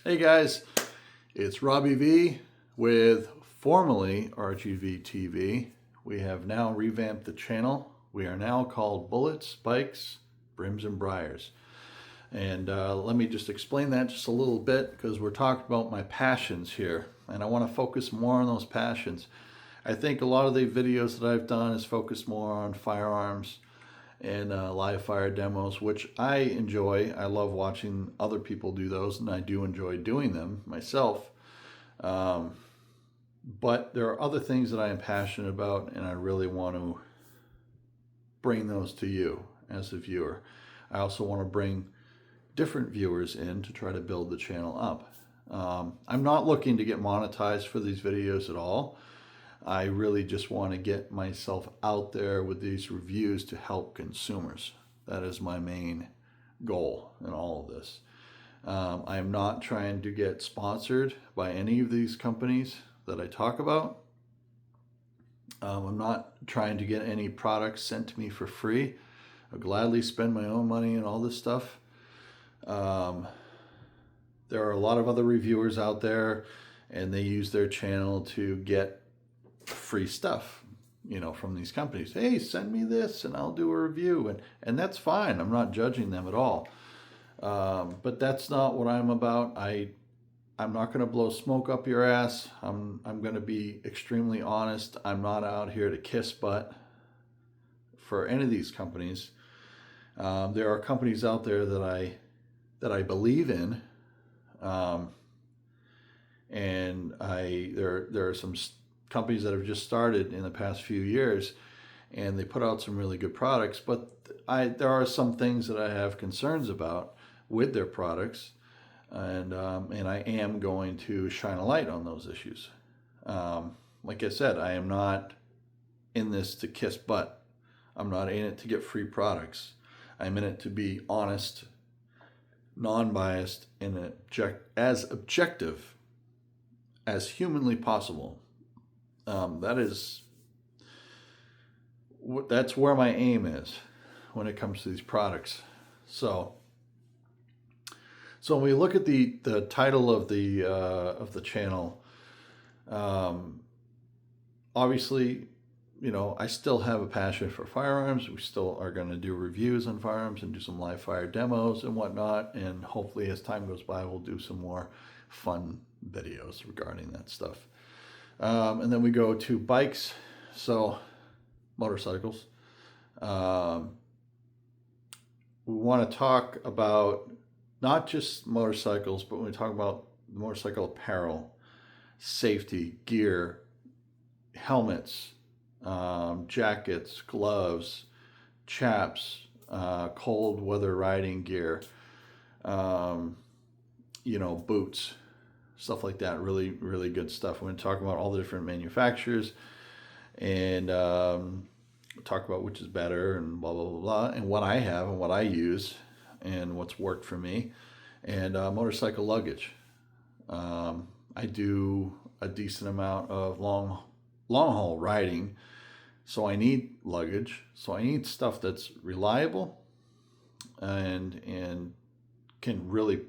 Hey guys, it's Robbie V with formerly RGV TV. We have now revamped the channel. We are now called Bullets, Bikes, Brims, and Briars. And let me just explain that just a little bit because we're talking about my passions here. And I want to focus more on those passions. I think a lot of the videos that I've done is focused more on firearms and live fire demos, which I enjoy. I love watching other people do those, and I do enjoy doing them myself. But there are other things that I am passionate about, and I really want to bring those to you as a viewer. I also want to bring different viewers in to try to build the channel up. I'm not looking to get monetized for these videos at all. I really just want to get myself out there with these reviews to help consumers. That is my main goal in all of this. I am not trying to get sponsored by any of these companies that I talk about. I'm not trying to get any products sent to me for free. I'll gladly spend my own money and all this stuff. There are a lot of other reviewers out there, and they use their channel to get free stuff, from these companies. Hey, send me this and I'll do a review, and that's fine. I'm not judging them at all. But that's not what I'm about. I'm not going to blow smoke up your ass. I'm going to be extremely honest. I'm not out here to kiss butt for any of these companies. There are companies out there that I believe in, and there are some companies that have just started in the past few years, and they put out some really good products, but there are some things that I have concerns about with their products, and I am going to shine a light on those issues. Like I said, I am not in this to kiss butt. I'm not in it to get free products. I'm in it to be honest, non-biased, and as objective as humanly possible. That's where my aim is when it comes to these products. So when we look at the title of the channel, obviously, I still have a passion for firearms. We still are going to do reviews on firearms and do some live fire demos and whatnot. And hopefully, as time goes by, we'll do some more fun videos regarding that stuff. And then we go to bikes, so motorcycles. We want to talk about not just motorcycles, but when we talk about motorcycle apparel, safety, gear, helmets, jackets, gloves, chaps, cold weather riding gear, boots, stuff like that. Really, really good stuff. We're going to talk about all the different manufacturers and talk about which is better and blah, blah, blah, blah, and what I have and what I use and what's worked for me, and motorcycle luggage. I do a decent amount of long haul riding, so I need luggage. So I need stuff that's reliable and can really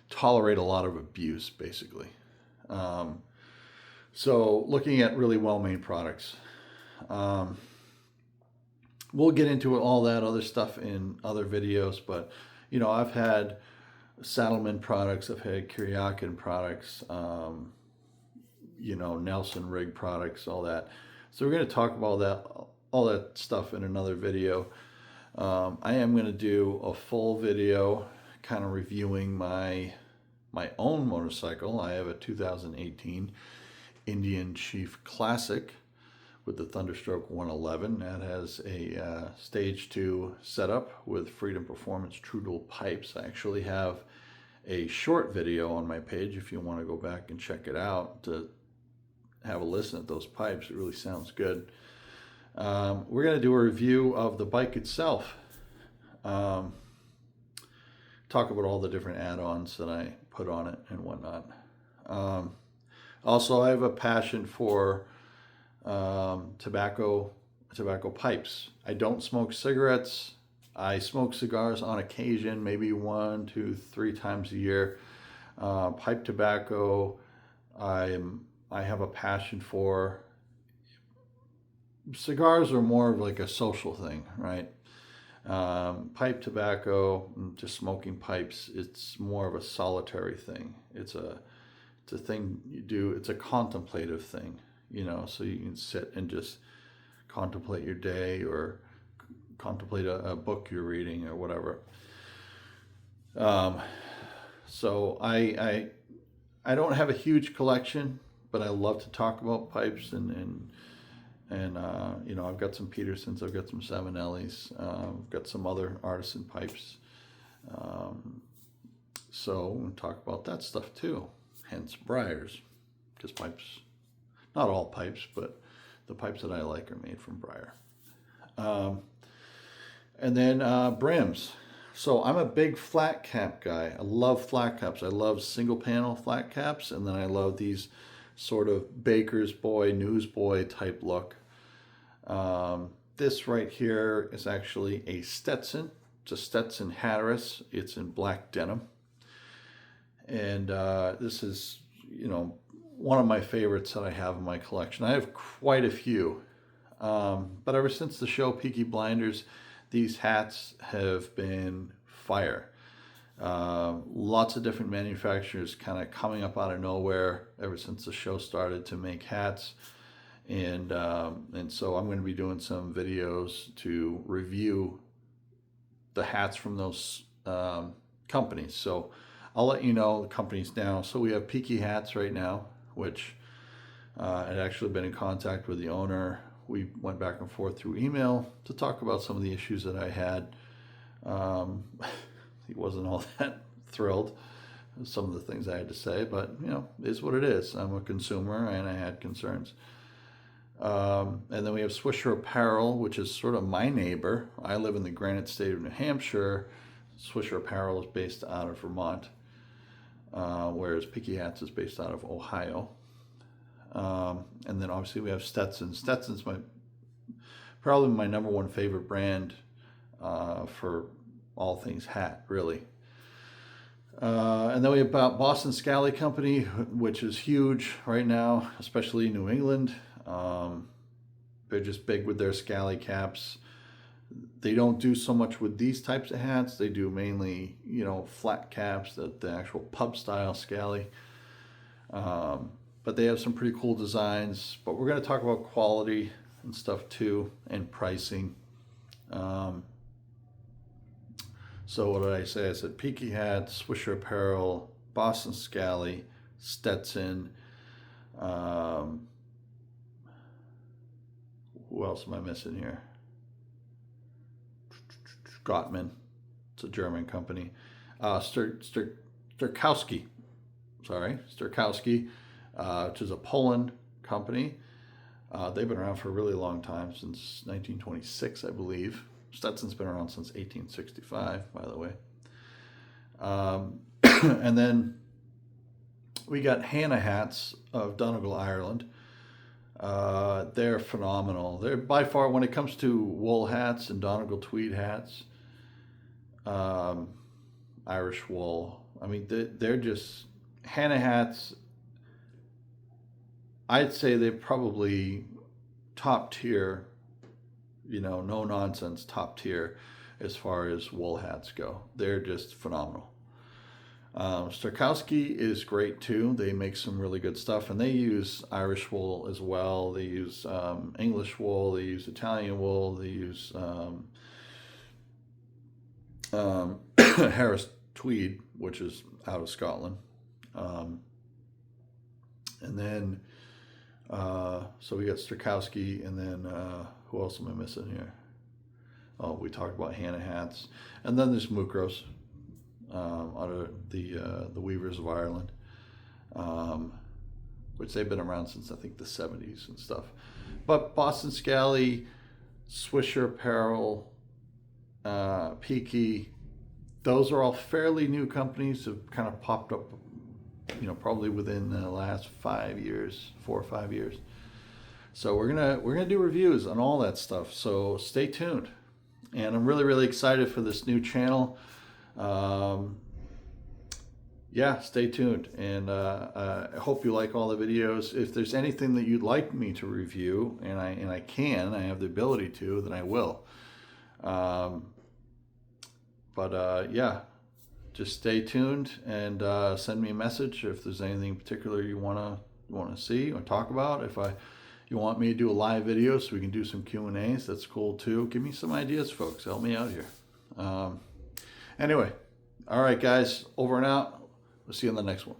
tolerate a lot of abuse, basically. So looking at really well-made products. We'll get into all that other stuff in other videos, but I've had Saddlemen products, I've had Kuryakin products, Nelson Rig products, all that. So we're going to talk about all that stuff in another video. I am going to do a full video kind of reviewing my own motorcycle. I have a 2018 Indian Chief Classic with the Thunderstroke 111. That has a stage 2 setup with Freedom Performance True Dual pipes. I actually have a short video on my page if you want to go back and check it out to have a listen at those pipes. It really sounds good. We're going to do a review of the bike itself. Talk about all the different add-ons that I put on it and whatnot. Also, I have a passion for tobacco pipes. I don't smoke cigarettes. I smoke cigars on occasion, maybe 1, 2, 3 times a year. Pipe tobacco, I have a passion for. Cigars are more of like a social thing, right? Pipe tobacco, just smoking pipes, it's more of a solitary thing. It's a thing you do. It's a contemplative thing, so you can sit and just contemplate your day or contemplate a book you're reading or whatever. So I don't have a huge collection, but I love to talk about pipes and I've got some Petersons, I've got some Savinellis, I've got some other artisan pipes. So we'll talk about that stuff too. Hence briars, because pipes, not all pipes, but the pipes that I like are made from briar. And then brims. So I'm a big flat cap guy. I love flat caps. I love single panel flat caps, and then I love these sort of baker's boy, newsboy type look. This right here is actually a Stetson. It's a Stetson Hatteras. It's in black denim. And this is, one of my favorites that I have in my collection. I have quite a few. But ever since the show Peaky Blinders, these hats have been fire. Lots of different manufacturers kind of coming up out of nowhere ever since the show started to make hats. And so I'm going to be doing some videos to review the hats from those companies. So I'll let you know the companies now. So we have Peaky Hats right now, which I'd actually been in contact with the owner. We went back and forth through email to talk about some of the issues that I had. He wasn't all that thrilled with some of the things I had to say, but it is what it is. I'm a consumer and I had concerns. And then we have Swisher Apparel, which is sort of my neighbor. I live in the Granite State of New Hampshire. Swisher Apparel is based out of Vermont, whereas Peaky Hats is based out of Ohio. And then obviously we have Stetson. Stetson's probably my number one favorite brand for all things hat, really. And then we have Boston Scally Company, which is huge right now, especially in New England. They're just big with their Scally caps. They don't do so much with these types of hats. They do mainly, flat caps, the actual pub style Scally. But they have some pretty cool designs. But we're going to talk about quality and stuff too, and pricing. So what did I say? I said Peaky Hats, Swisher Apparel, Boston Scally, Stetson. Who else am I missing here? Gottman. It's a German company. Sterkowski. Sterkowski, which is a Poland company. They've been around for a really long time, since 1926, I believe. Stetson's been around since 1865, by the way. And then we got Hannah Hats of Donegal, Ireland. They're phenomenal. They're by far, when it comes to wool hats and Donegal tweed hats, Irish wool, I mean, they're just, Hannah Hats, I'd say they're probably top tier, no nonsense, top tier as far as wool hats go. They're just phenomenal. Sterkowski is great too. They make some really good stuff, and they use Irish wool as well. They use English wool. They use Italian wool. They use Harris tweed, which is out of Scotland. And then so we got Sterkowski, and then who else am I missing here? Oh, we talked about Hannah Hats, and then there's Mukros. Out of the Weavers of Ireland, which they've been around since I think the 70s and stuff. But Boston Scally, Swisher Apparel, Peaky, those are all fairly new companies that have kind of popped up, probably within the last 4 or 5 years. So we're gonna do reviews on all that stuff. So stay tuned. And I'm really, really excited for this new channel. Yeah, stay tuned. And I hope you like all the videos. If there's anything that you'd like me to review, and I have the ability to, then I will. Yeah, just stay tuned and send me a message if there's anything in particular you want to see or talk about. If you want me to do a live video so we can do some Q&As, that's cool too. Give me some ideas, folks. Help me out here. Anyway, all right, guys, over and out. We'll see you on the next one.